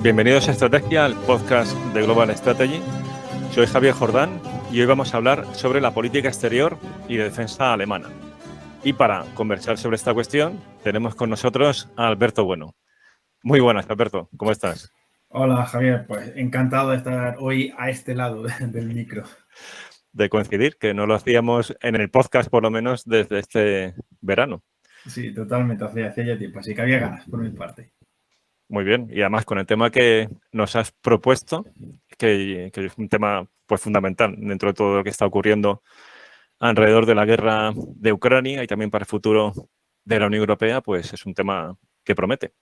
Bienvenidos a Estrategia, el podcast de Global Strategy. Soy Javier Jordán y hoy vamos a hablar sobre la política exterior y de defensa alemana. Y para conversar sobre esta cuestión tenemos con nosotros a Alberto Bueno. Muy buenas, Alberto. ¿Cómo estás? Hola, Javier. Pues encantado de estar hoy a este lado del micro. De coincidir, que no lo hacíamos en el podcast por lo menos desde este verano. Sí, totalmente. Hacía ya tiempo, así que había ganas por mi parte. Muy bien. Y además con el tema que nos has propuesto, que es un tema pues fundamental dentro de todo lo que está ocurriendo alrededor de la guerra de Ucrania y también para el futuro de la Unión Europea, pues es un tema que promete.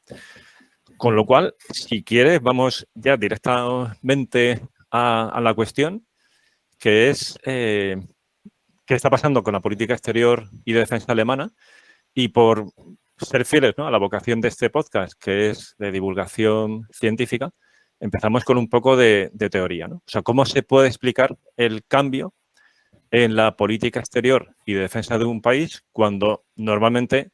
Con lo cual, si quieres, vamos ya directamente a la cuestión, que es qué está pasando con la política exterior y de defensa alemana, y por ser fieles, ¿no?, a la vocación de este podcast, que es de divulgación científica, empezamos con un poco de teoría, ¿no? O sea, ¿cómo se puede explicar el cambio en la política exterior y de defensa de un país cuando normalmente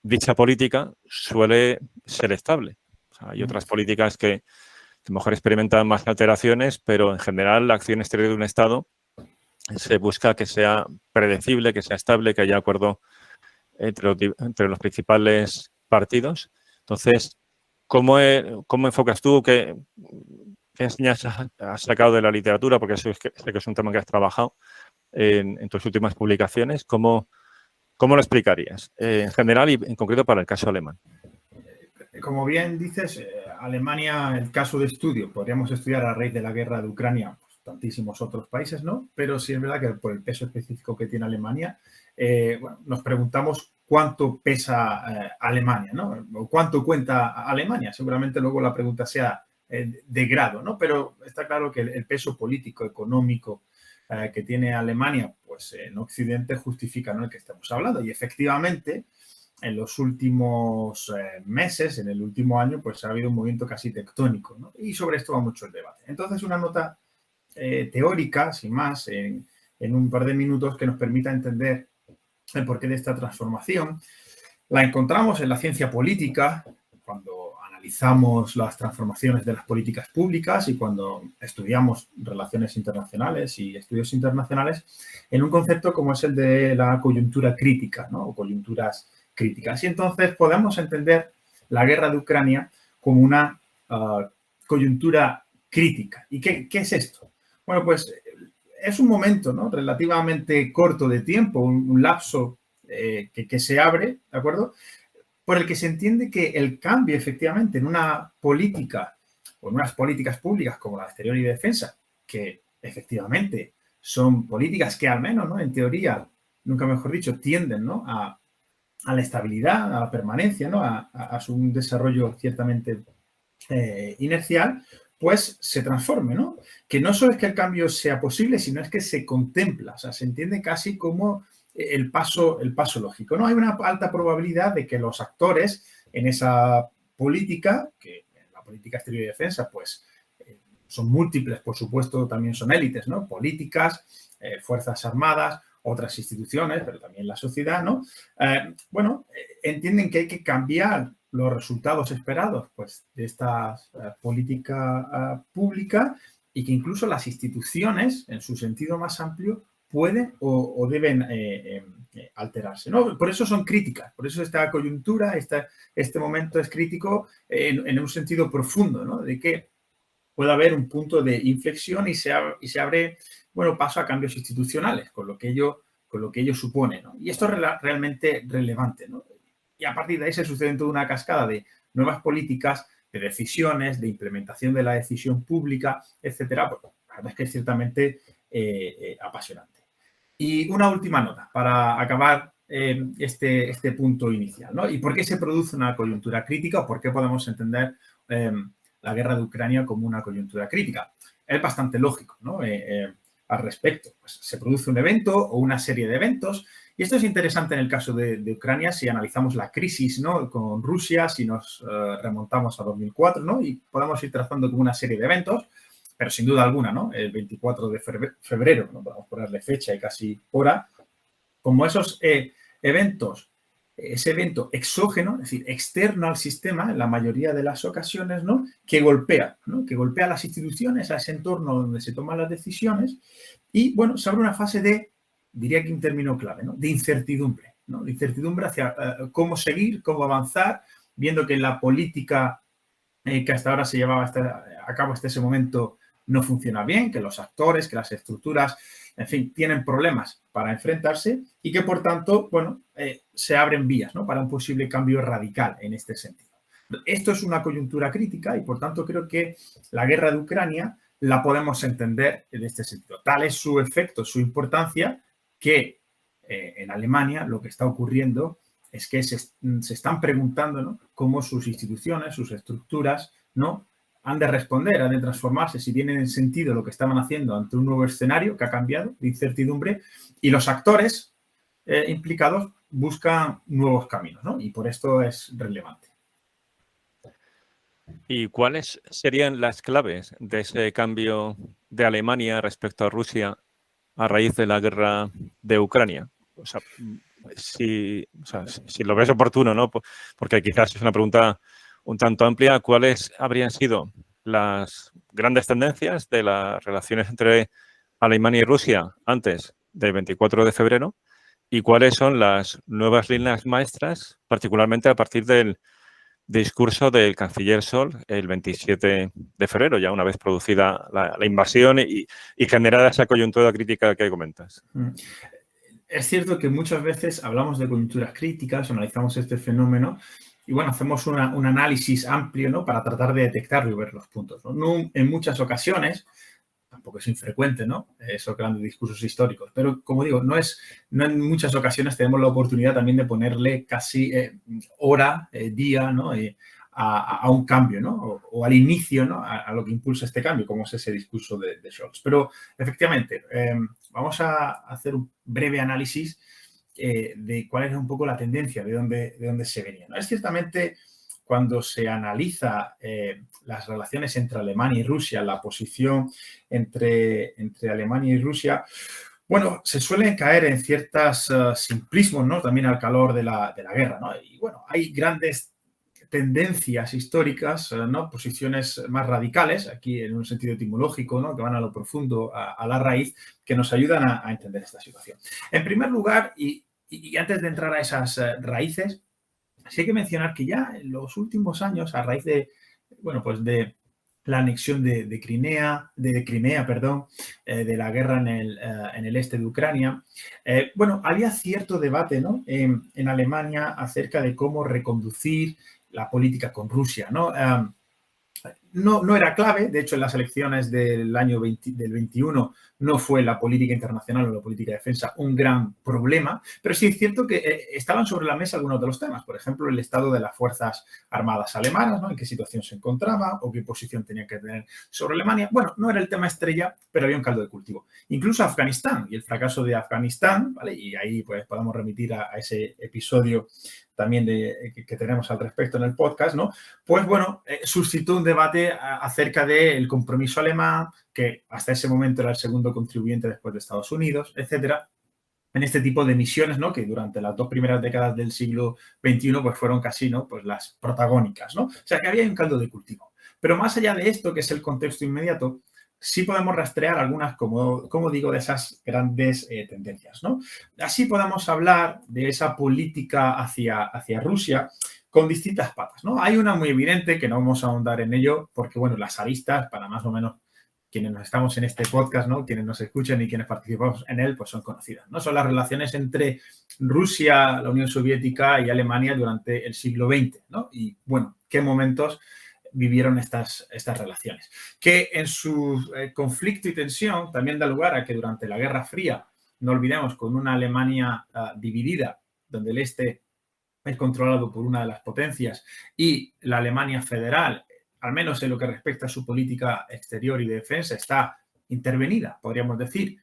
dicha política suele ser estable? O sea, hay otras políticas que a lo mejor experimentan más alteraciones, pero en general la acción exterior de un Estado se busca que sea predecible, que sea estable, que haya acuerdo entre los principales partidos. Entonces, ¿cómo enfocas tú? ¿Qué enseñanzas has sacado de la literatura? Porque sé que es un tema que has trabajado en tus últimas publicaciones. ¿Cómo lo explicarías en general y en concreto para el caso alemán? Como bien dices, Alemania, el caso de estudio, podríamos estudiar a raíz de la guerra de Ucrania, pues, tantísimos otros países, ¿no? Pero sí es verdad que por el peso específico que tiene Alemania, bueno, nos preguntamos cuánto pesa Alemania, ¿no? O cuánto cuenta Alemania. Seguramente luego la pregunta sea de grado, ¿no? Pero está claro que el peso político, económico que tiene Alemania, pues en Occidente justifica, ¿no?, el que estemos hablando. Y efectivamente, en los últimos meses, en el último año, pues ha habido un movimiento casi tectónico, ¿no? Y sobre esto va mucho el debate. Entonces, una nota teórica, sin más, en un par de minutos, que nos permita entender el porqué de esta transformación. La encontramos en la ciencia política, cuando analizamos las transformaciones de las políticas públicas y cuando estudiamos relaciones internacionales y estudios internacionales, en un concepto como es el de la coyuntura crítica, ¿no? O coyunturas críticas. Y entonces podemos entender la guerra de Ucrania como una coyuntura crítica. ¿Y qué es esto? Bueno, pues es un momento, ¿no?, relativamente corto de tiempo, un lapso que se abre, ¿de acuerdo?, por el que se entiende que el cambio efectivamente en una política o en unas políticas públicas como la exterior y defensa, que efectivamente son políticas que al menos, ¿no?, en teoría, nunca mejor dicho, tienden, ¿no?, a la estabilidad, a la permanencia, ¿no?, a su desarrollo ciertamente inercial, pues se transforme, ¿no? Que no solo es que el cambio sea posible, sino es que se contempla, o sea, se entiende casi como el paso lógico, ¿no? Hay una alta probabilidad de que los actores en esa política, que en la política exterior y defensa, pues son múltiples, por supuesto, también son élites, ¿no? Políticas, fuerzas armadas, otras instituciones, pero también la sociedad, ¿no? Entienden que hay que cambiar los resultados esperados, pues, de esta política pública, y que incluso las instituciones, en su sentido más amplio, pueden o deben alterarse, ¿no? Por eso son críticas, por eso esta coyuntura, este momento es crítico en un sentido profundo, ¿no?, de que puede haber un punto de inflexión y se abre, bueno, paso a cambios institucionales, con lo que ello supone, ¿no? Y esto es realmente relevante, ¿no? Y a partir de ahí se sucede toda una cascada de nuevas políticas, de decisiones, de implementación de la decisión pública, etcétera. Pues la verdad es que es ciertamente apasionante. Y una última nota para acabar este punto inicial, ¿no? ¿Y por qué se produce una coyuntura crítica o por qué podemos entender la guerra de Ucrania como una coyuntura crítica? Es bastante lógico, ¿no?, al respecto. Pues se produce un evento o una serie de eventos, y esto es interesante en el caso de Ucrania si analizamos la crisis, ¿no?, con Rusia, si nos remontamos a 2004, ¿no?, y podemos ir trazando como una serie de eventos, pero sin duda alguna, ¿no?, el 24 de febrero, ¿no?, podemos ponerle fecha y casi hora, como esos eventos ese evento exógeno, es decir, externo al sistema, en la mayoría de las ocasiones, ¿no? Que golpea, ¿no? Que golpea a las instituciones, a ese entorno donde se toman las decisiones y, bueno, se abre una fase de, diría que un término clave, ¿no? De incertidumbre, ¿no? De incertidumbre hacia cómo seguir, cómo avanzar, viendo que la política que hasta ahora se llevaba a cabo hasta ese momento no funciona bien, que los actores, que las estructuras, en fin, tienen problemas para enfrentarse y que, por tanto, bueno, se abren vías, ¿no? Para un posible cambio radical en este sentido. Esto es una coyuntura crítica y, por tanto, creo que la guerra de Ucrania la podemos entender en este sentido. Tal es su efecto, su importancia, que en Alemania lo que está ocurriendo es que se están preguntando, ¿no? Cómo sus instituciones, sus estructuras, ¿no? Han de responder, han de transformarse, si tienen sentido lo que estaban haciendo ante un nuevo escenario que ha cambiado, de incertidumbre, y los actores implicados buscan nuevos caminos, ¿no? Y por esto es relevante. ¿Y cuáles serían las claves de ese cambio de Alemania respecto a Rusia a raíz de la guerra de Ucrania? O sea, si lo ves oportuno, ¿no? Porque quizás es una pregunta un tanto amplia, ¿cuáles habrían sido las grandes tendencias de las relaciones entre Alemania y Rusia antes del 24 de febrero? ¿Y cuáles son las nuevas líneas maestras, particularmente a partir del discurso del canciller Scholz el 27 de febrero, ya una vez producida la invasión y generada esa coyuntura crítica que comentas? Es cierto que muchas veces hablamos de coyunturas críticas, analizamos este fenómeno y, bueno, hacemos un análisis amplio, ¿no? Para tratar de detectarlo y ver los puntos, ¿no? En muchas ocasiones, tampoco es infrecuente, ¿no? Esos grandes discursos históricos. Pero, como digo, no en muchas ocasiones tenemos la oportunidad también de ponerle casi hora, día, ¿no? A un cambio, ¿no? O al inicio, ¿no? A lo que impulsa este cambio, como es ese discurso de Scholz. Pero, efectivamente, vamos a hacer un breve análisis de cuál es un poco la tendencia, de dónde se venía, ¿no? Es ciertamente, cuando se analiza las relaciones entre Alemania y Rusia, la posición entre Alemania y Rusia, bueno, se suelen caer en ciertos simplismos, ¿no? También al calor de la guerra, ¿no? Y, bueno, hay grandes tendencias históricas, ¿no? Posiciones más radicales, aquí en un sentido etimológico, ¿no? Que van a lo profundo, a la raíz, que nos ayudan a entender esta situación. En primer lugar, y antes de entrar a esas raíces, sí hay que mencionar que ya en los últimos años, a raíz de, bueno, pues de la anexión de Crimea, de la guerra en el este de Ucrania, bueno, había cierto debate, ¿no? En Alemania acerca de cómo reconducir la política con Rusia, ¿no? No era clave, de hecho en las elecciones del año del 21 no fue la política internacional o la política de defensa un gran problema, pero sí es cierto que estaban sobre la mesa algunos de los temas, por ejemplo, el estado de las Fuerzas Armadas alemanas, ¿no? En qué situación se encontraba o qué posición tenía que tener sobre Alemania. Bueno, no era el tema estrella, pero había un caldo de cultivo. Incluso Afganistán y el fracaso de Afganistán, ¿vale? Y ahí pues podemos remitir a ese episodio también que tenemos al respecto en el podcast, ¿no? Pues, bueno, suscitó un debate acerca del compromiso alemán, que hasta ese momento era el segundo contribuyente después de Estados Unidos, etcétera, en este tipo de misiones, ¿no? Que durante las 2 primeras décadas del siglo XXI pues fueron casi, ¿no? Pues las protagónicas, ¿no? O sea, que había un caldo de cultivo. Pero más allá de esto, que es el contexto inmediato, sí podemos rastrear algunas, como digo, de esas grandes tendencias, ¿no? Así podemos hablar de esa política hacia Rusia con distintas patas, ¿no? Hay una muy evidente, que no vamos a ahondar en ello, porque, bueno, las aristas, para más o menos quienes nos estamos en este podcast, ¿no? Quienes nos escuchan y quienes participamos en él, pues son conocidas, ¿no? Son las relaciones entre Rusia, la Unión Soviética y Alemania durante el siglo XX, ¿no? Y, bueno, qué momentos vivieron estas relaciones. Que en su conflicto y tensión también da lugar a que durante la Guerra Fría, no olvidemos, con una Alemania dividida, donde el este es controlado por una de las potencias y la Alemania federal, al menos en lo que respecta a su política exterior y de defensa, está intervenida, podríamos decir,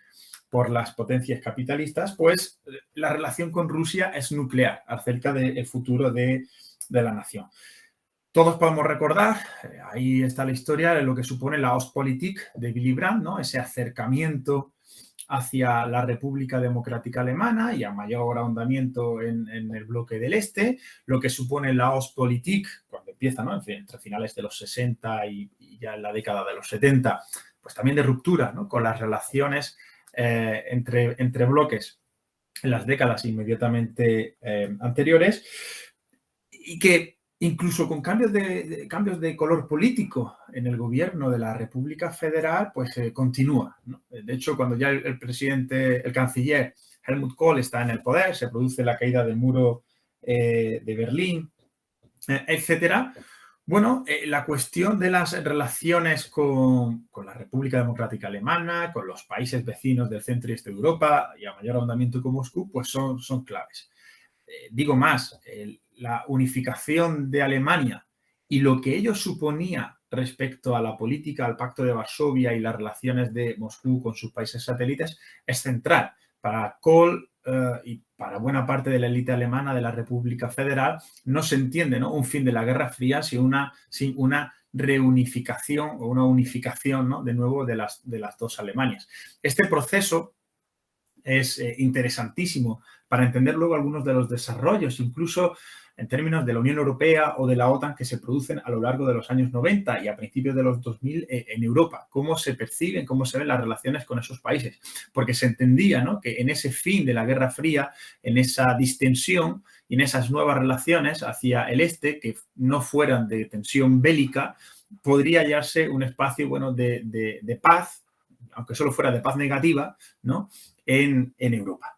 por las potencias capitalistas, pues la relación con Rusia es nuclear acerca del futuro de la nación. Todos podemos recordar, ahí está la historia de lo que supone la Ostpolitik de Willy Brandt, ¿no? Ese acercamiento hacia la República Democrática Alemana y a mayor ahondamiento en el bloque del Este, lo que supone la Ostpolitik, cuando empieza, ¿no? Entre finales de los 60 y ya en la década de los 70, pues también de ruptura, ¿no? Con las relaciones entre bloques en las décadas inmediatamente anteriores, y que incluso con cambios de color político en el gobierno de la República Federal, pues continúa, ¿no? De hecho, cuando ya el canciller Helmut Kohl está en el poder, se produce la caída del muro de Berlín, etcétera. Bueno, la cuestión de las relaciones con la República Democrática Alemana, con los países vecinos del centro y este de Europa y a mayor ahondamiento con Moscú, pues son claves. Digo más, la unificación de Alemania y lo que ello suponía respecto a la política, al Pacto de Varsovia y las relaciones de Moscú con sus países satélites es central. Para Kohl y para buena parte de la élite alemana de la República Federal no se entiende, ¿no?, un fin de la Guerra Fría sin una reunificación o una unificación, ¿no?, de nuevo de las dos Alemanias. Este proceso es interesantísimo para entender luego algunos de los desarrollos, incluso en términos de la Unión Europea o de la OTAN, que se producen a lo largo de los años 90 y a principios de los 2000 en Europa. Cómo se perciben, cómo se ven las relaciones con esos países. Porque se entendía, ¿no?, que en ese fin de la Guerra Fría, en esa distensión y en esas nuevas relaciones hacia el este, que no fueran de tensión bélica, podría hallarse un espacio, bueno, de paz, aunque solo fuera de paz negativa, ¿no?, en Europa.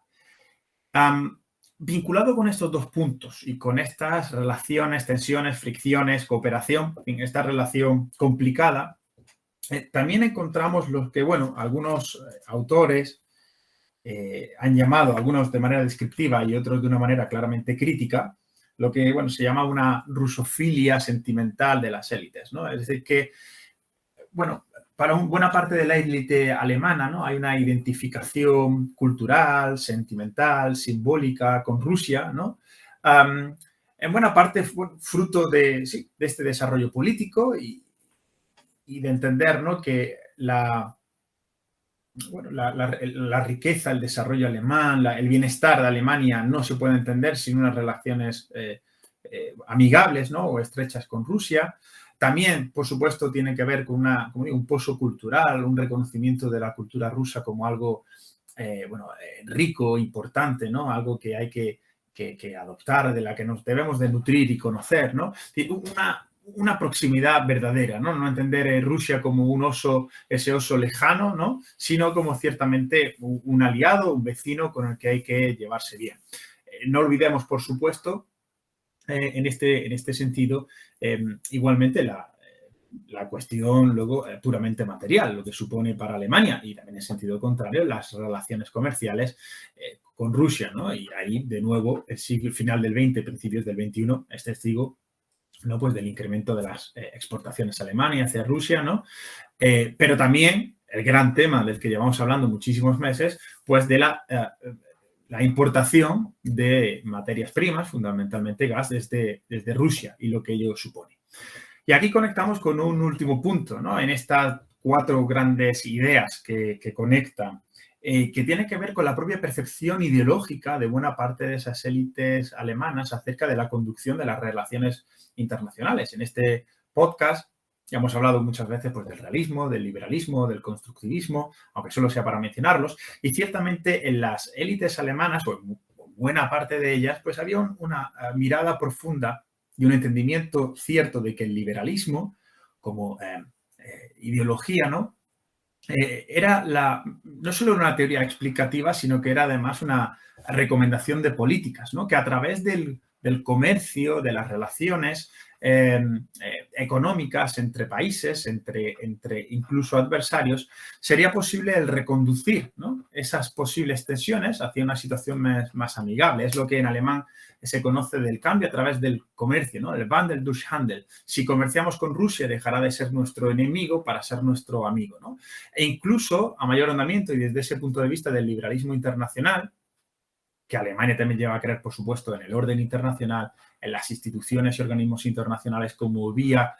Vinculado con estos dos puntos y con estas relaciones, tensiones, fricciones, cooperación, en esta relación complicada, también encontramos los que, bueno, algunos autores han llamado, algunos de manera descriptiva y otros de una manera claramente crítica, lo que, bueno, se llama una rusofilia sentimental de las élites, ¿no? Es decir, que, bueno, para buena parte de la élite alemana, ¿no?, hay una identificación cultural, sentimental, simbólica con Rusia, ¿no? En buena parte fruto de este desarrollo político y de entender, ¿no?, que la riqueza, el desarrollo alemán, el bienestar de Alemania no se puede entender sin unas relaciones amigables, ¿no?, o estrechas con Rusia. También, por supuesto, tiene que ver con un pozo cultural, un reconocimiento de la cultura rusa como algo rico, importante, ¿no?, algo que hay que adoptar, de la que nos debemos de nutrir y conocer, ¿no? Una proximidad verdadera, ¿no? No entender Rusia como un oso, ese oso lejano, ¿no?, sino como ciertamente un aliado, un vecino con el que hay que llevarse bien. No olvidemos, por supuesto, en este sentido, igualmente la cuestión luego puramente material, lo que supone para Alemania, y también en sentido contrario las relaciones comerciales con Rusia, ¿no? Y ahí, de nuevo, el final del 20, principios del 21, es testigo, ¿no?, pues del incremento de las exportaciones a Alemania hacia Rusia, ¿no? Pero también el gran tema del que llevamos hablando muchísimos meses, pues de la importación de materias primas, fundamentalmente gas, desde Rusia y lo que ello supone. Y aquí conectamos con un último punto, ¿no?, en estas 4 grandes ideas que conectan, que tiene que ver con la propia percepción ideológica de buena parte de esas élites alemanas acerca de la conducción de las relaciones internacionales. En este podcast ya hemos hablado muchas veces, pues, del realismo, del liberalismo, del constructivismo, aunque solo sea para mencionarlos, y ciertamente en las élites alemanas, o en buena parte de ellas, pues había una mirada profunda y un entendimiento cierto de que el liberalismo, como ideología, ¿no?, era no solo una teoría explicativa, sino que era además una recomendación de políticas, ¿no?, que a través del comercio, de las relaciones económicas entre países, entre incluso adversarios, sería posible el reconducir, ¿no?, esas posibles tensiones hacia una situación más amigable. Es lo que en alemán se conoce del cambio a través del comercio, ¿no?, el Wandel durch Handel. Si comerciamos con Rusia, dejará de ser nuestro enemigo para ser nuestro amigo, ¿no? E incluso, a mayor andamiento y desde ese punto de vista del liberalismo internacional, que Alemania también lleva a creer, por supuesto, en el orden internacional, en las instituciones y organismos internacionales como vía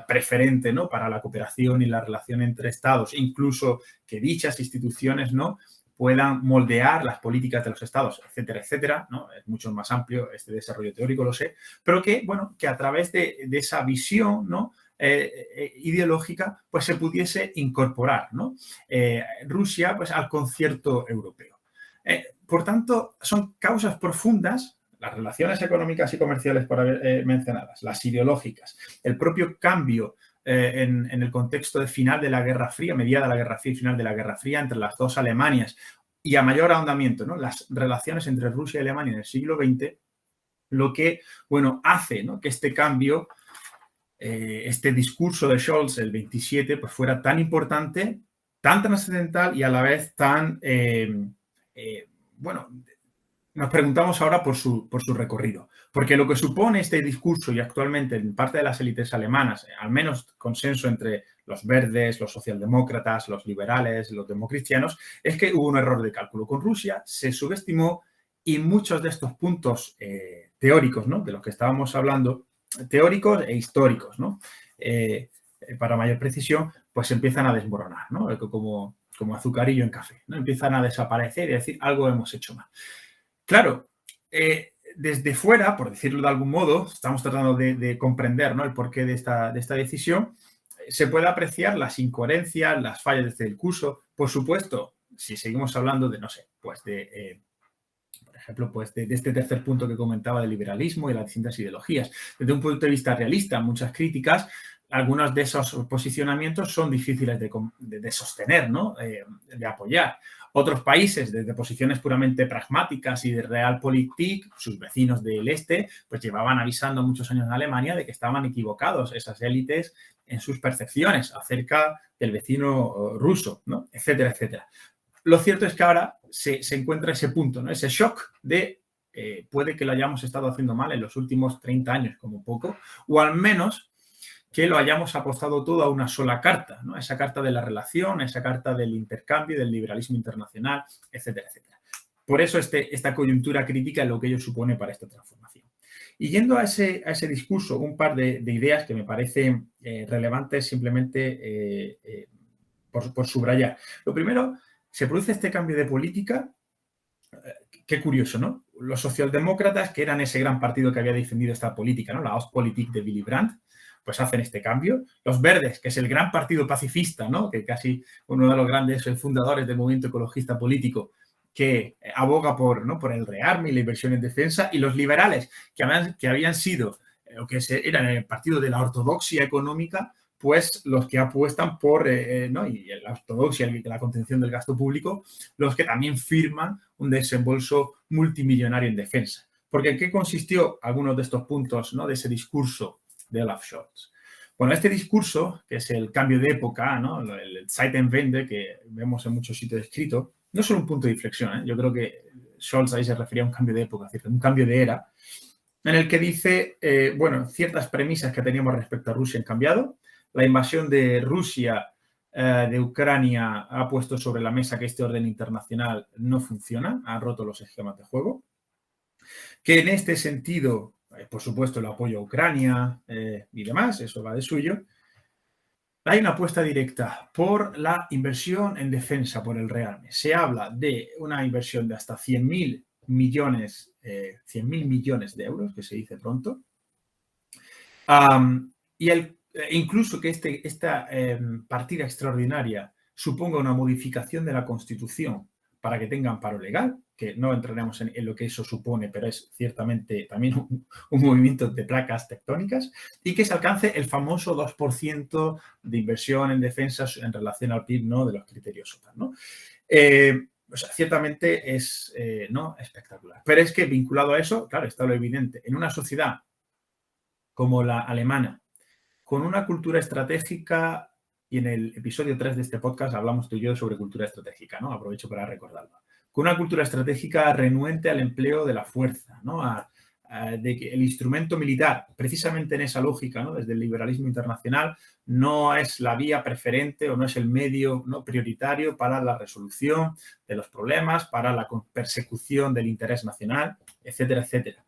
preferente, ¿no?, para la cooperación y la relación entre Estados, incluso que dichas instituciones, ¿no?, puedan moldear las políticas de los estados, etcétera, etcétera, ¿no? Es mucho más amplio este desarrollo teórico, lo sé, pero que, bueno, que a través de esa visión, ¿no?, ideológica, pues se pudiese incorporar, ¿no?, Rusia, pues, al concierto europeo. Por tanto, son causas profundas, las relaciones económicas y comerciales por haber mencionadas, las ideológicas, el propio cambio en el contexto de final de la Guerra Fría, mediada la Guerra Fría y final de la Guerra Fría entre las dos Alemanias y a mayor ahondamiento, ¿no?, las relaciones entre Rusia y Alemania en el siglo XX, lo que, bueno, hace, ¿no?, que este cambio, este discurso de Scholz el 27, pues fuera tan importante, tan trascendental y a la vez tan, bueno, nos preguntamos ahora por su recorrido, porque lo que supone este discurso y actualmente en parte de las élites alemanas, al menos consenso entre los verdes, los socialdemócratas, los liberales, los democristianos, es que hubo un error de cálculo. Con Rusia se subestimó y muchos de estos puntos teóricos, ¿no?, de los que estábamos hablando, teóricos e históricos, ¿no?, para mayor precisión, pues empiezan a desmoronar, ¿no?, como azucarillo en café, ¿no?, empiezan a desaparecer y a decir algo hemos hecho mal. Claro, desde fuera, por decirlo de algún modo, estamos tratando de comprender, ¿no?, el porqué de esta decisión. Se puede apreciar las incoherencias, las fallas de este discurso. Por supuesto, si seguimos hablando de, no sé, pues por ejemplo, pues de este tercer punto que comentaba del liberalismo y las distintas ideologías. Desde un punto de vista realista, muchas críticas, algunos de esos posicionamientos son difíciles de sostener, ¿no?, de apoyar. Otros países, desde posiciones puramente pragmáticas y de realpolitik, sus vecinos del este, pues llevaban avisando muchos años en Alemania de que estaban equivocados esas élites en sus percepciones acerca del vecino ruso, ¿no?, etcétera, etcétera. Lo cierto es que ahora se encuentra ese punto, ¿no?, ese shock de puede que lo hayamos estado haciendo mal en los últimos 30 años como poco, o al menos que lo hayamos apostado todo a una sola carta, ¿no?, esa carta de la relación, esa carta del intercambio, del liberalismo internacional, etcétera, etcétera. Por eso esta coyuntura crítica es lo que ello supone para esta transformación. Y yendo a ese discurso, un par de ideas que me parecen relevantes simplemente por subrayar. Lo primero, se produce este cambio de política. Qué curioso, ¿no? Los socialdemócratas, que eran ese gran partido que había defendido esta política, ¿no?, la Ostpolitik de Willy Brandt, pues hacen este cambio. Los verdes, que es el gran partido pacifista, ¿no?, que casi uno de los grandes fundadores del movimiento ecologista político, que aboga por el rearme y la inversión en defensa, y los liberales, que habían sido, o que eran el partido de la ortodoxia económica, pues los que apuestan por, ¿no?, y la ortodoxia y la contención del gasto público, los que también firman un desembolso multimillonario en defensa. Porque ¿en qué consistió algunos de estos puntos, ¿no?, de ese discurso de Olaf Scholz? Bueno, este discurso, que es el cambio de época, ¿no?, el Zeitenwende, que vemos en muchos sitios escrito, no es solo un punto de inflexión, ¿eh? Yo creo que Scholz ahí se refería a un cambio de época, es decir, un cambio de era, en el que dice, bueno, ciertas premisas que teníamos respecto a Rusia han cambiado. La invasión de Rusia de Ucrania ha puesto sobre la mesa que este orden internacional no funciona, ha roto los esquemas de juego. Que en este sentido, por supuesto, el apoyo a Ucrania y demás, eso va de suyo. Hay una apuesta directa por la inversión en defensa, por el rearme. Se habla de una inversión de hasta 100.000 millones de euros, que se dice pronto. Y incluso que esta partida extraordinaria suponga una modificación de la Constitución para que tenga amparo legal, que no entraremos en lo que eso supone, pero es ciertamente también un movimiento de placas tectónicas, y que se alcance el famoso 2% de inversión en defensa en relación al PIB, ¿no?, de los criterios OTAN, ¿no? O sea, ciertamente es ¿no?, espectacular. Pero es que vinculado a eso, claro, está lo evidente. En una sociedad como la alemana, con una cultura estratégica, y en el episodio 3 de este podcast hablamos tú y yo sobre cultura estratégica, ¿no? Aprovecho para recordarlo. Con una cultura estratégica renuente al empleo de la fuerza, ¿no?, de que el instrumento militar, precisamente en esa lógica, ¿no? Desde el liberalismo internacional, no es la vía preferente o no es el medio, ¿no?, prioritario para la resolución de los problemas, para la persecución del interés nacional, etcétera, etcétera.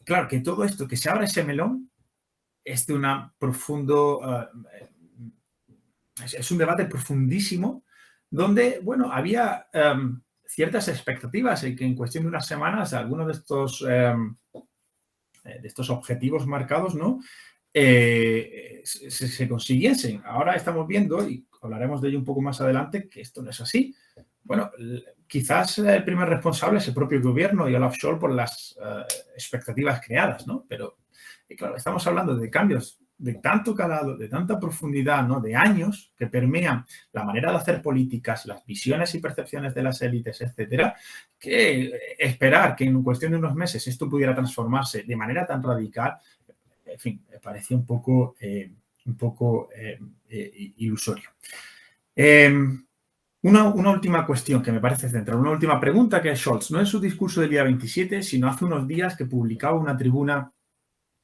Claro, que todo esto, que se abra ese melón, es de una profundo... es un debate profundísimo donde, bueno, había ciertas expectativas en que en cuestión de unas semanas algunos de estos objetivos marcados, ¿no?, se consiguiesen. Ahora estamos viendo, y hablaremos de ello un poco más adelante, que esto no es así. Bueno, quizás el primer responsable es el propio gobierno y Olaf Scholz por las expectativas creadas, ¿no? Pero, claro, estamos hablando de cambios de tanto calado, de tanta profundidad, ¿no?, de años, que permean la manera de hacer políticas, las visiones y percepciones de las élites, etcétera, que esperar que en cuestión de unos meses esto pudiera transformarse de manera tan radical, en fin, me parecía un poco ilusorio. Una última cuestión que me parece central, una última pregunta que Scholz, no en su discurso del día 27, sino hace unos días que publicaba una tribuna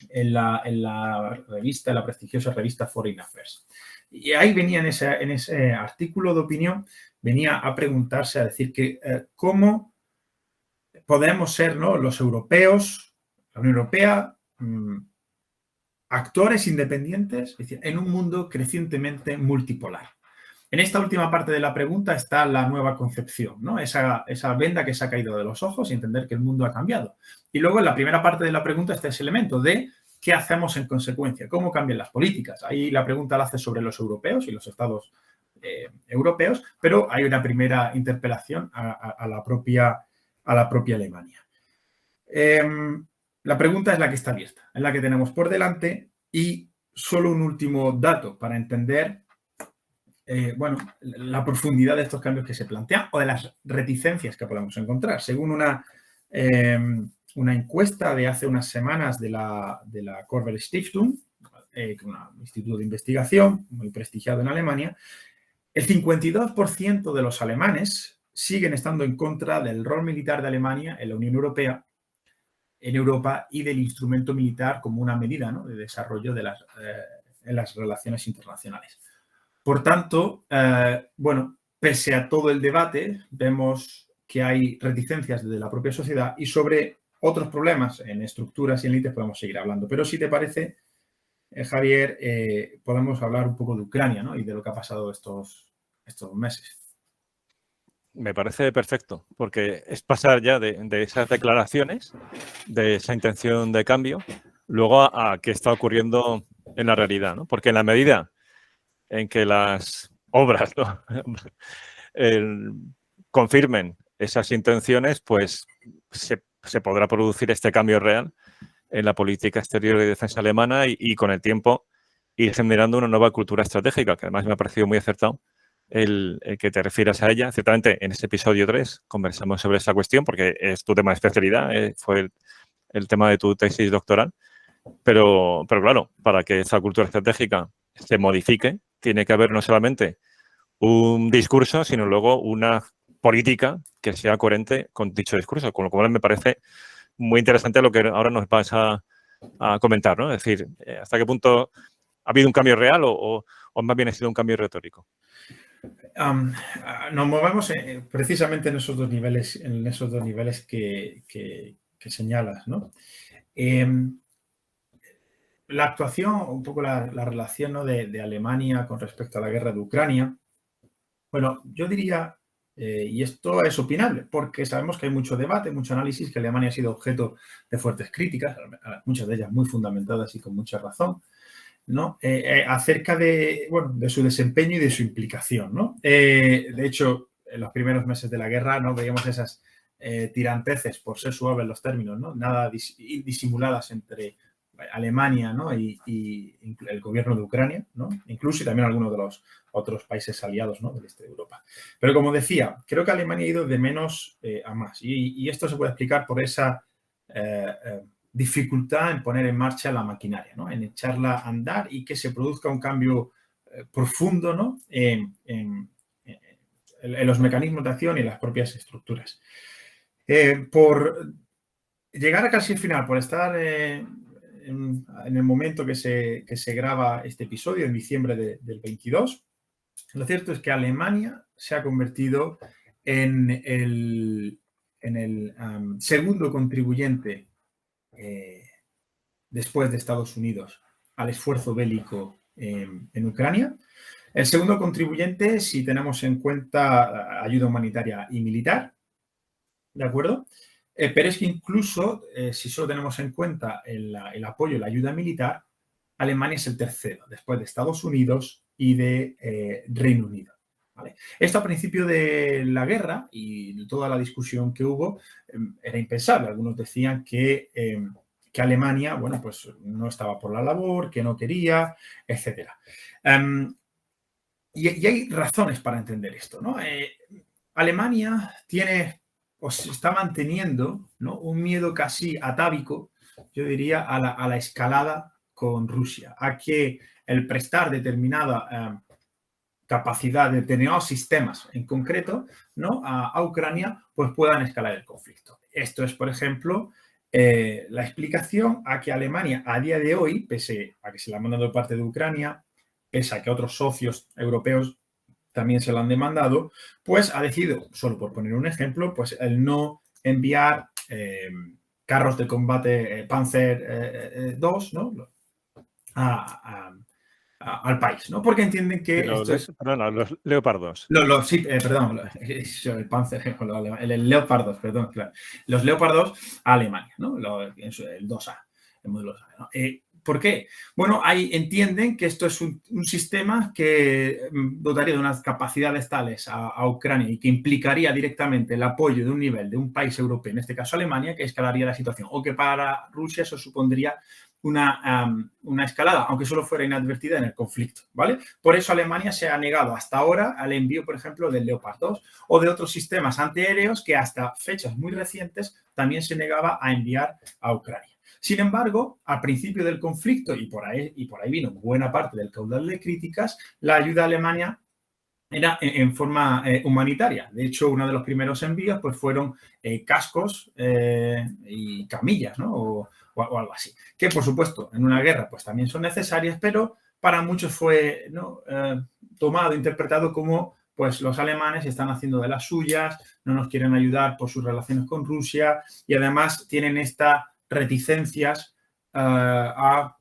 en la prestigiosa revista Foreign Affairs. Y ahí venía en ese artículo de opinión, venía a preguntarse, a decir que cómo podemos ser, ¿no?, los europeos, la Unión Europea, actores independientes, es decir, en un mundo crecientemente multipolar. En esta última parte de la pregunta está la nueva concepción, ¿no? Esa venda que se ha caído de los ojos y entender que el mundo ha cambiado. Y luego en la primera parte de la pregunta está ese elemento de qué hacemos en consecuencia, cómo cambian las políticas. Ahí la pregunta la hace sobre los europeos y los estados europeos, pero hay una primera interpelación a la propia Alemania. La pregunta es la que está abierta, es la que tenemos por delante, y solo un último dato para entender bueno, la profundidad de estos cambios que se plantean o de las reticencias que podemos encontrar. Según una encuesta de hace unas semanas de la Corvell Stiftung, un instituto de investigación muy prestigiado en Alemania, el 52% de los alemanes siguen estando en contra del rol militar de Alemania en la Unión Europea, en Europa, y del instrumento militar como una medida, ¿no?, de desarrollo en las relaciones internacionales. Por tanto, bueno, pese a todo el debate, vemos que hay reticencias desde la propia sociedad, y sobre otros problemas en estructuras y en élites podemos seguir hablando. Pero si te parece, Javier, podemos hablar un poco de Ucrania, ¿no?, y de lo que ha pasado estos meses. Me parece perfecto, porque es pasar ya de esas declaraciones, de esa intención de cambio, luego a qué está ocurriendo en la realidad, ¿no? Porque en la medida en que las obras, ¿no?, confirmen esas intenciones, pues se podrá producir este cambio real en la política exterior y de defensa alemana, y con el tiempo ir generando una nueva cultura estratégica, que además me ha parecido muy acertado el que te refieras a ella. Ciertamente, en ese episodio 3 conversamos sobre esa cuestión porque es tu tema de especialidad, fue el tema de tu tesis doctoral. Pero claro, para que esa cultura estratégica se modifique, tiene que haber no solamente un discurso, sino luego una política que sea coherente con dicho discurso. Con lo cual me parece muy interesante lo que ahora nos vas a comentar, ¿no? Es decir, ¿hasta qué punto ha habido un cambio real o más bien ha sido un cambio retórico? Nos movemos precisamente en esos dos niveles, que señalas, ¿no? La actuación, un poco la relación, ¿no?, de Alemania con respecto a la guerra de Ucrania. Bueno, yo diría, y esto es opinable, porque sabemos que hay mucho debate, mucho análisis, que Alemania ha sido objeto de fuertes críticas, muchas de ellas muy fundamentadas y con mucha razón, ¿no?, acerca de su desempeño y de su implicación, ¿no? De hecho, en los primeros meses de la guerra, ¿no?, veíamos esas tiranteces, por ser suaves los términos, ¿no?, nada disimuladas entre Alemania, ¿no?, y el gobierno de Ucrania, ¿no?, incluso, y también algunos de los otros países aliados, ¿no?, del este de Europa. Pero como decía, creo que Alemania ha ido de menos a más, y esto se puede explicar por esa dificultad en poner en marcha la maquinaria, ¿no?, en echarla a andar y que se produzca un cambio profundo, ¿no?, en los mecanismos de acción y las propias estructuras. Por llegar a casi el final, por estar en el momento que se graba este episodio, en diciembre del 22, lo cierto es que Alemania se ha convertido en el segundo contribuyente después de Estados Unidos al esfuerzo bélico en Ucrania. El segundo contribuyente, si tenemos en cuenta ayuda humanitaria y militar, ¿de acuerdo? Pero es que incluso, si solo tenemos en cuenta el apoyo y la ayuda militar, Alemania es el tercero, después de Estados Unidos y de Reino Unido. ¿Vale? Esto a principio de la guerra y toda la discusión que hubo era impensable. Algunos decían que Alemania, bueno, pues no estaba por la labor, que no quería, etc. Y hay razones para entender esto, ¿no? Alemania tiene o se está manteniendo, ¿no?, un miedo casi atávico, yo diría, a la escalada con Rusia, a que el prestar determinada capacidad de determinados sistemas en concreto, ¿no?, a Ucrania, pues puedan escalar el conflicto. Esto es, por ejemplo, la explicación a que Alemania a día de hoy, pese a que se la ha mandado parte de Ucrania, pese a que otros socios europeos también se lo han demandado, pues ha decidido, solo por poner un ejemplo, pues el no enviar carros de combate Panzer 2, ¿no?, al país, ¿no? Porque entienden que esto es... Perdona, los Leopardos. Sí, perdón, el Panzer, el Leopard 2, perdón, claro. Los Leopard 2 a Alemania, ¿no? El 2A, el modelo 2A, ¿no? ¿Por qué? Bueno, ahí entienden que esto es un sistema que dotaría de unas capacidades tales a Ucrania y que implicaría directamente el apoyo de un nivel de un país europeo, en este caso Alemania, que escalaría la situación, o que para Rusia eso supondría una escalada, aunque solo fuera inadvertida en el conflicto, ¿vale? Por eso Alemania se ha negado hasta ahora al envío, por ejemplo, del Leopard 2 o de otros sistemas antiaéreos que hasta fechas muy recientes también se negaba a enviar a Ucrania. Sin embargo, al principio del conflicto, y por ahí vino buena parte del caudal de críticas, la ayuda a Alemania era en forma humanitaria. De hecho, uno de los primeros envíos pues, fueron cascos y camillas, ¿no? O algo así. Que, por supuesto, en una guerra pues, también son necesarias, pero para muchos fue, ¿no?, tomado, interpretado como pues los alemanes están haciendo de las suyas, no nos quieren ayudar por sus relaciones con Rusia y además tienen estas reticencias a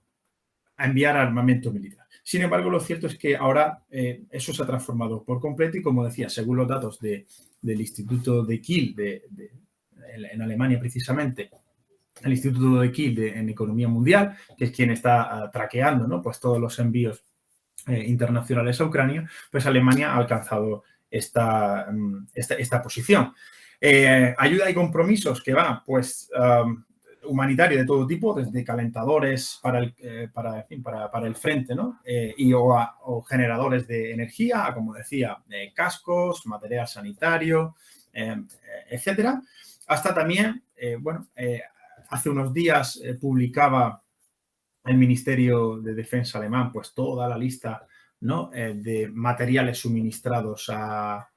enviar armamento militar. Sin embargo, lo cierto es que ahora eso se ha transformado por completo y, como decía, según los datos del Instituto de Kiel, en Alemania precisamente, el Instituto de Kiel en Economía Mundial, que es quien está traqueando, ¿no?, pues todos los envíos internacionales a Ucrania, pues Alemania ha alcanzado esta posición. Ayuda y compromisos que va, pues, humanitario de todo tipo, desde calentadores para el frente, ¿no?, o generadores de energía, como decía, cascos, material sanitario, etcétera, hasta también, hace unos días publicaba el Ministerio de Defensa alemán pues toda la lista, ¿no?, de materiales suministrados a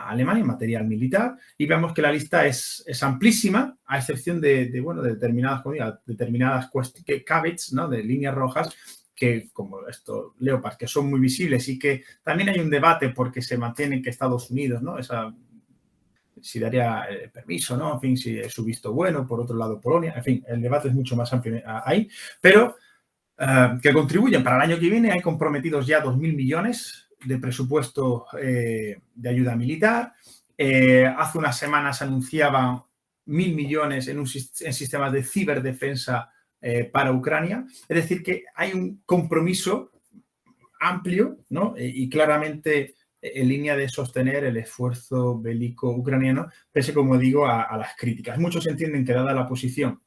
Alemania, material militar, y vemos que la lista es amplísima, a excepción de determinadas caveats, ¿no?, de líneas rojas, que como estos Leopard, que son muy visibles y que también hay un debate porque se mantiene que Estados Unidos, ¿no?, si daría el permiso, ¿no?, en fin, si es su visto bueno, por otro lado Polonia, en fin, el debate es mucho más amplio ahí, pero que contribuyen para el año que viene. Hay comprometidos ya 2.000 millones de presupuesto de ayuda militar. Hace unas semanas anunciaban 1.000 millones en sistemas de ciberdefensa para Ucrania. Es decir, que hay un compromiso amplio, ¿no?, y claramente en línea de sostener el esfuerzo bélico ucraniano, pese, como digo, a las críticas. Muchos entienden que, dada la posición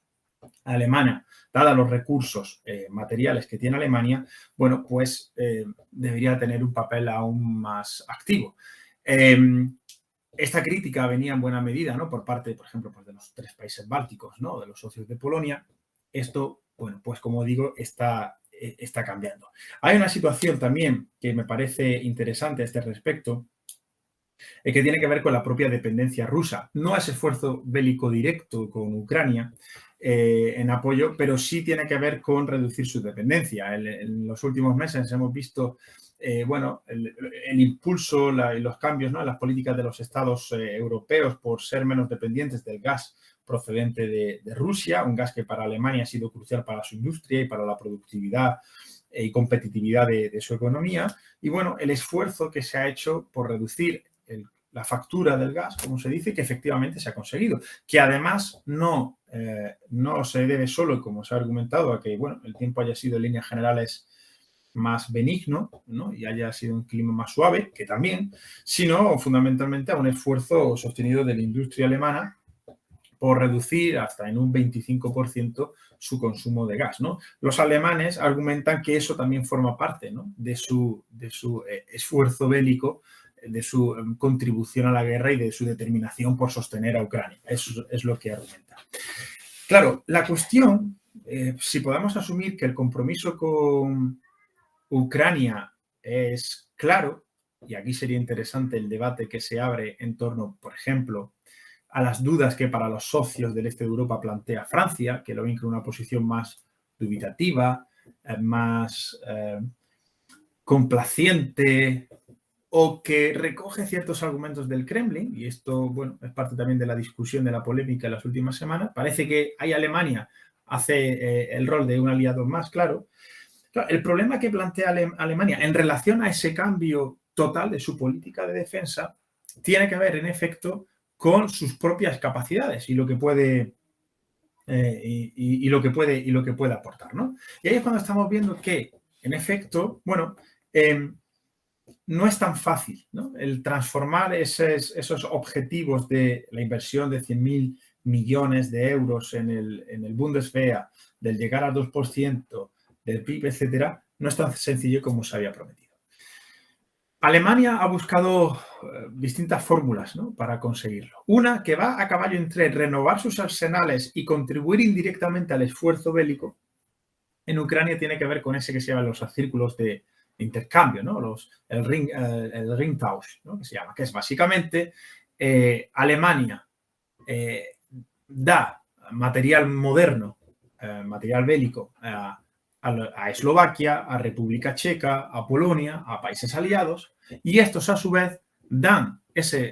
alemana, dada los recursos materiales que tiene Alemania, bueno, pues debería tener un papel aún más activo. Esta crítica venía en buena medida, ¿no?, por parte, por ejemplo, pues de los 3 países bálticos, ¿no?, de los socios de Polonia. Esto, bueno, pues como digo, está cambiando. Hay una situación también que me parece interesante a este respecto, que tiene que ver con la propia dependencia rusa. No ese esfuerzo bélico directo con Ucrania en apoyo, pero sí tiene que ver con reducir su dependencia. En los últimos meses hemos visto el impulso y los cambios, ¿no?, en las políticas de los estados europeos por ser menos dependientes del gas procedente de Rusia, un gas que para Alemania ha sido crucial para su industria y para la productividad y competitividad de su economía. Y bueno, el esfuerzo que se ha hecho por reducir la factura del gas, como se dice, que efectivamente se ha conseguido, que además no se debe solo, como se ha argumentado, a que bueno, el tiempo haya sido en líneas generales más benigno, ¿no?, y haya sido un clima más suave, que también, sino fundamentalmente a un esfuerzo sostenido de la industria alemana por reducir hasta en un 25% su consumo de gas, ¿no? Los alemanes argumentan que eso también forma parte, ¿no?, de su esfuerzo bélico, de su contribución a la guerra y de su determinación por sostener a Ucrania. Eso es lo que argumenta. Claro, la cuestión, si podemos asumir que el compromiso con Ucrania es claro, y aquí sería interesante el debate que se abre en torno, por ejemplo, a las dudas que para los socios del este de Europa plantea Francia, que lo ven con una posición más dubitativa, más complaciente, o que recoge ciertos argumentos del Kremlin, y esto, bueno, es parte también de la discusión, de la polémica en las últimas semanas. Parece que ahí Alemania hace el rol de un aliado más, claro. El problema que plantea Alemania en relación a ese cambio total de su política de defensa tiene que ver, en efecto, con sus propias capacidades y lo que puede lo que puede aportar, ¿no? Y ahí es cuando estamos viendo que, en efecto, bueno, no es tan fácil, ¿no?, el transformar esos objetivos de la inversión de 100.000 millones de euros en el Bundeswehr, del llegar al 2% del PIB, etcétera, no es tan sencillo como se había prometido. Alemania ha buscado distintas fórmulas, ¿no?, para conseguirlo. Una que va a caballo entre renovar sus arsenales y contribuir indirectamente al esfuerzo bélico en Ucrania tiene que ver con ese que se llaman los círculos de intercambio, ¿no?, el Ringtausch, ¿no?, que se llama, que es básicamente Alemania da material moderno, material bélico a Eslovaquia, a República Checa, a Polonia, a países aliados, y estos a su vez dan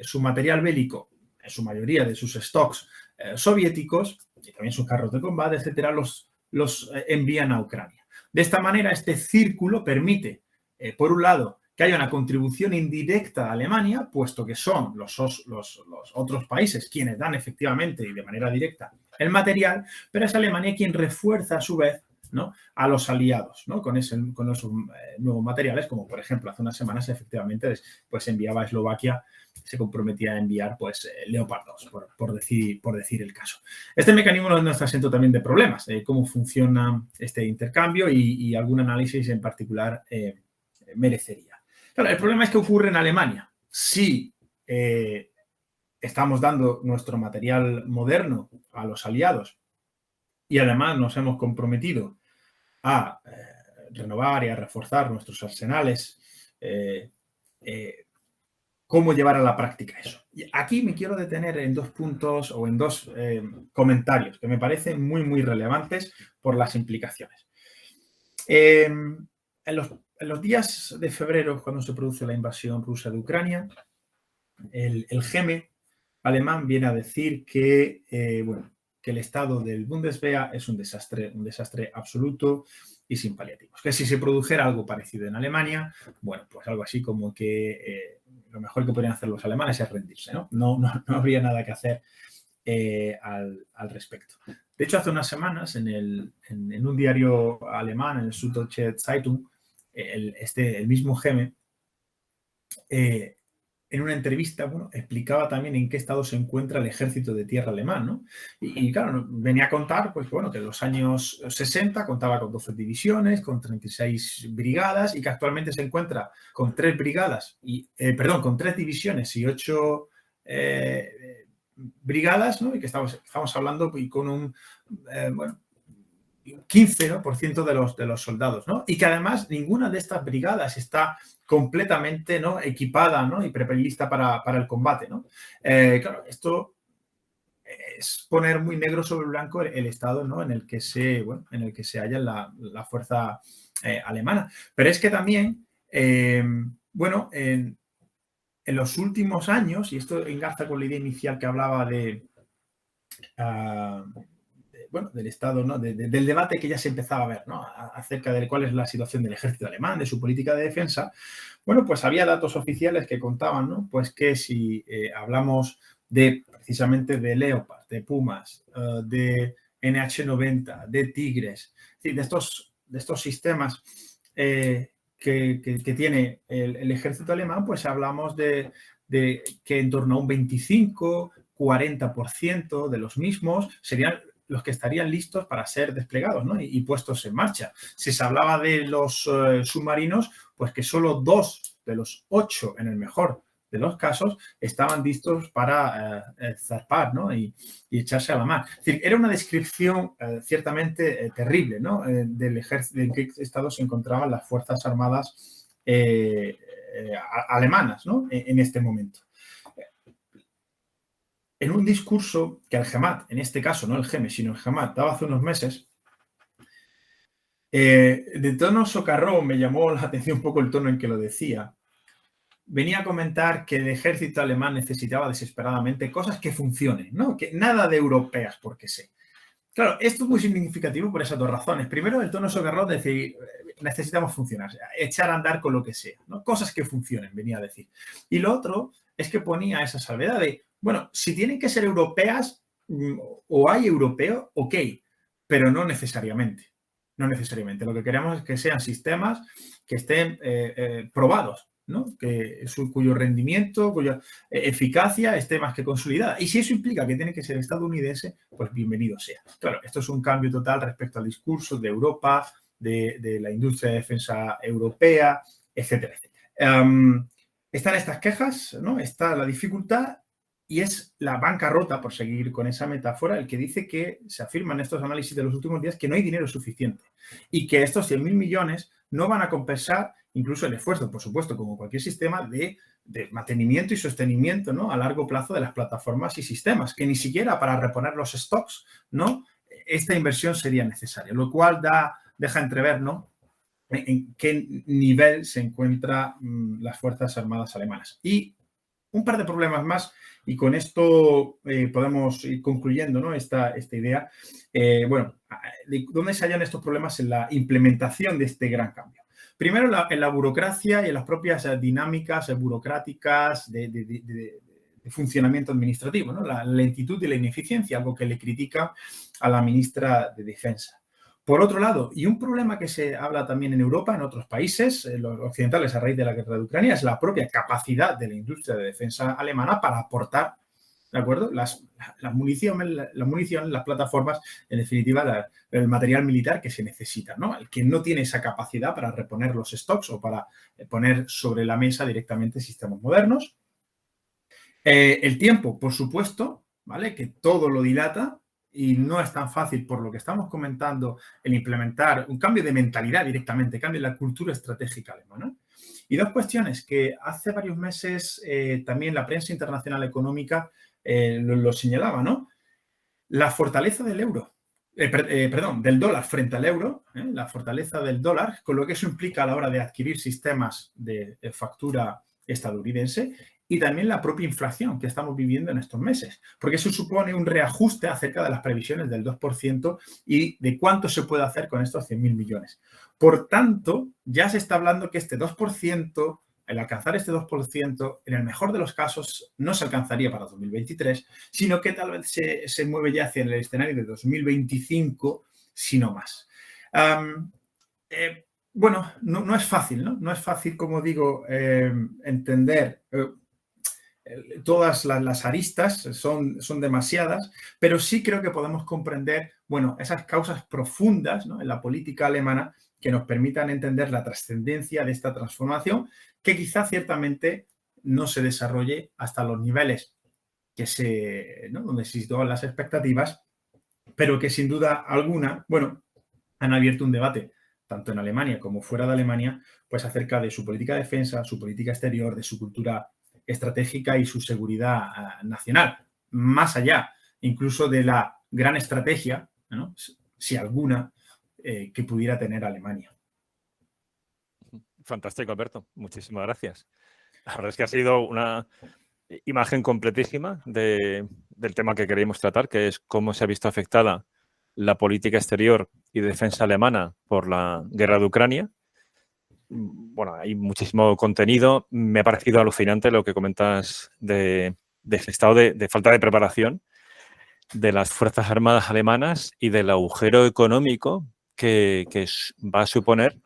su material bélico, en su mayoría de sus stocks soviéticos, y también sus carros de combate, etcétera, los envían a Ucrania. De esta manera, este círculo permite, por un lado, que haya una contribución indirecta a Alemania, puesto que son los otros países quienes dan efectivamente y de manera directa el material, pero es Alemania quien refuerza a su vez, ¿no?, a los aliados, ¿no?, con esos nuevos materiales, como por ejemplo hace unas semanas efectivamente pues enviaba a Eslovaquia, se comprometía a enviar pues Leopard 2, por decir el caso. Este mecanismo no está exento también de problemas, cómo funciona este intercambio y algún análisis en particular merecería. Claro, el problema es que ocurre en Alemania. Si estamos dando nuestro material moderno a los aliados y además nos hemos comprometido a renovar y a reforzar nuestros arsenales, ¿cómo llevar a la práctica eso? Y aquí me quiero detener en dos puntos o en dos comentarios que me parecen muy, muy relevantes por las implicaciones. En los días de febrero, cuando se produce la invasión rusa de Ucrania, el GEME alemán viene a decir que, que el estado del Bundeswehr es un desastre absoluto y sin paliativos. Que si se produjera algo parecido en Alemania, bueno, pues algo así como que lo mejor que podrían hacer los alemanes es rendirse, ¿no? No habría nada que hacer al respecto. De hecho, hace unas semanas en un diario alemán, en el Süddeutsche Zeitung, el mismo GEME, en una entrevista, bueno, explicaba también en qué estado se encuentra el ejército de tierra alemán, ¿no? Y claro, venía a contar, pues bueno, que en los años 60 contaba con 12 divisiones, con 36 brigadas y que actualmente se encuentra con 3 brigadas, con 3 divisiones y 8 brigadas, ¿no? Y que estamos hablando y con un, 15, ¿no?, por ciento de los soldados, ¿no? Y que además ninguna de estas brigadas está completamente, ¿no?, equipada, ¿no?, y lista para el combate, ¿no? Claro, esto es poner muy negro sobre blanco el estado, ¿no?, en el que se halla la fuerza alemana. Pero es que también, bueno, en los últimos años, y esto engarza con la idea inicial que hablaba bueno, del estado, ¿no?, del debate que ya se empezaba a ver, ¿no?, acerca de cuál es la situación del ejército alemán, de su política de defensa. Bueno, pues había datos oficiales que contaban, ¿no?, pues que si hablamos precisamente de Leopard, de Pumas, de NH90, de Tigres, es decir, de estos sistemas que tiene el ejército alemán, pues hablamos de que en torno a un 25-40% de los mismos serían los que estarían listos para ser desplegados, ¿no?, y puestos en marcha. Si se hablaba de los submarinos, pues que solo 2 de los 8, en el mejor de los casos, estaban listos para zarpar, ¿no?, y echarse a la mar. Es decir, era una descripción ciertamente terrible, ¿no?, del ejército, en qué estado se encontraban las Fuerzas Armadas alemanas, ¿no?, en este momento. En un discurso que el GEMAT, en este caso no el GEME, sino el GEMAT, daba hace unos meses, de tono socarrón, me llamó la atención un poco el tono en que lo decía. Venía a comentar que el ejército alemán necesitaba desesperadamente cosas que funcionen, ¿no?, que nada de europeas, porque sé. Claro, esto es muy significativo por esas dos razones. Primero, el tono socarrón, decir, necesitamos funcionar, echar a andar con lo que sea, ¿no?, cosas que funcionen, venía a decir. Y lo otro es que ponía esa salvedad de, bueno, si tienen que ser europeas o hay europeos, ok, pero no necesariamente. No necesariamente. Lo que queremos es que sean sistemas que estén probados, ¿no?, cuyo rendimiento, cuya eficacia esté más que consolidada. Y si eso implica que tiene que ser estadounidense, pues bienvenido sea. Claro, esto es un cambio total respecto al discurso de Europa, de la industria de defensa europea, etcétera, etcétera. Están estas quejas, ¿no?, está la dificultad y es la bancarrota, por seguir con esa metáfora, el que dice que se afirma en estos análisis de los últimos días que no hay dinero suficiente y que estos 100.000 millones no van a compensar incluso el esfuerzo, por supuesto, como cualquier sistema de mantenimiento y sostenimiento, ¿no?, a largo plazo de las plataformas y sistemas, que ni siquiera para reponer los stocks, ¿no?, esta inversión sería necesaria, lo cual deja entrever, ¿no?, en qué nivel se encuentran las Fuerzas Armadas alemanas. Y un par de problemas más, y con esto podemos ir concluyendo, ¿no?, esta idea. Bueno, ¿dónde se hallan estos problemas? En la implementación de este gran cambio. Primero, en la burocracia y en las propias dinámicas burocráticas de funcionamiento administrativo, ¿no?, la lentitud y la ineficiencia, algo que le critica a la ministra de Defensa. Por otro lado, y un problema que se habla también en Europa, en otros países, los occidentales a raíz de la guerra de Ucrania, es la propia capacidad de la industria de defensa alemana para aportar, ¿de acuerdo?, la munición, las plataformas, en definitiva, el material militar que se necesita, ¿no?, el que no tiene esa capacidad para reponer los stocks o para poner sobre la mesa directamente sistemas modernos. El tiempo, por supuesto, ¿vale?, que todo lo dilata. Y no es tan fácil, por lo que estamos comentando, el implementar un cambio de mentalidad directamente, cambio en la cultura estratégica alemana. Y dos cuestiones que hace varios meses también la prensa internacional económica lo señalaba, ¿no? La fortaleza del euro, del dólar frente al euro, la fortaleza del dólar, con lo que eso implica a la hora de adquirir sistemas de factura estadounidense, y también la propia inflación que estamos viviendo en estos meses, porque eso supone un reajuste acerca de las previsiones del 2% y de cuánto se puede hacer con estos 100.000 millones. Por tanto, ya se está hablando que este 2%, el alcanzar este 2%, en el mejor de los casos, no se alcanzaría para 2023, sino que tal vez se mueve ya hacia el escenario de 2025, si no más. Bueno, no es fácil, ¿no? No es fácil, como digo, entender todas las aristas, son demasiadas, pero sí creo que podemos comprender, bueno, esas causas profundas, ¿no?, en la política alemana que nos permitan entender la trascendencia de esta transformación, que quizá ciertamente no se desarrolle hasta los niveles ¿no?, donde se sitúan las expectativas, pero que sin duda alguna, bueno, han abierto un debate, tanto en Alemania como fuera de Alemania, pues acerca de su política de defensa, su política exterior, de su cultura estratégica y su seguridad nacional, más allá incluso de la gran estrategia, ¿no?, si alguna, que pudiera tener Alemania. Fantástico, Alberto. Muchísimas gracias. La verdad es que ha sido una imagen completísima del tema que queríamos tratar, que es cómo se ha visto afectada la política exterior y defensa alemana por la guerra de Ucrania. Bueno, hay muchísimo contenido. Me ha parecido alucinante lo que comentas de ese estado de falta de preparación de las Fuerzas Armadas alemanas y del agujero económico que va a suponer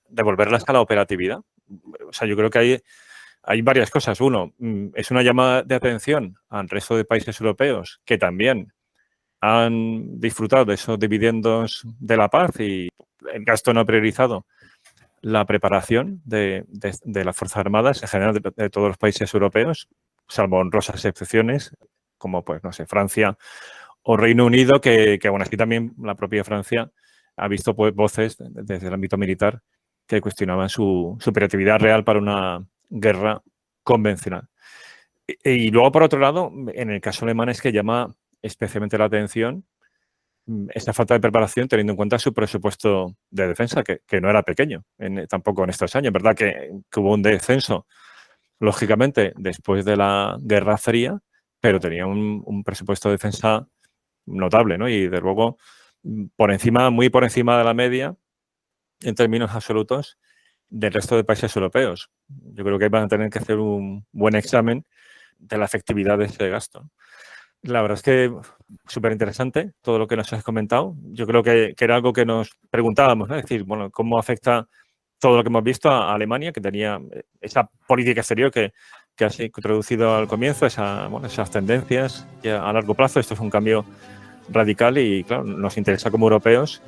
devolverlas a la operatividad. O sea, yo creo que hay varias cosas. Uno, es una llamada de atención al resto de países europeos que también han disfrutado de esos dividendos de la paz y el gasto no priorizado, la preparación de las Fuerzas Armadas en general de todos los países europeos, salvo honrosas excepciones, como, pues, no sé, Francia o Reino Unido, que aún así también la propia Francia ha visto, pues, voces desde el ámbito militar que cuestionaban su operatividad real para una guerra convencional. Y luego, por otro lado, en el caso alemán es que llama especialmente la atención esa falta de preparación teniendo en cuenta su presupuesto de defensa, que no era pequeño tampoco en estos años. ¿Verdad? Que hubo un descenso, lógicamente, después de la Guerra Fría, pero tenía un presupuesto de defensa notable, ¿no? Y, de luego, muy por encima de la media, en términos absolutos, del resto de países europeos. Yo creo que van a tener que hacer un buen examen de la efectividad de ese gasto. La verdad es que súper interesante todo lo que nos has comentado. Yo creo que era algo que nos preguntábamos, ¿no? Es decir, bueno, cómo afecta todo lo que hemos visto a Alemania, que tenía esa política exterior que has introducido al comienzo, esas tendencias, que a largo plazo esto es un cambio radical y, claro, nos interesa como europeos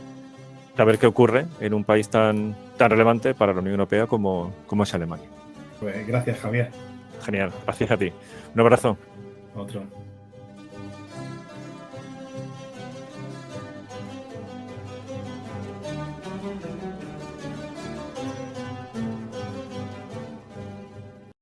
saber qué ocurre en un país tan relevante para la Unión Europea como es Alemania. Pues gracias, Javier. Genial, gracias a ti. Un abrazo. Otro.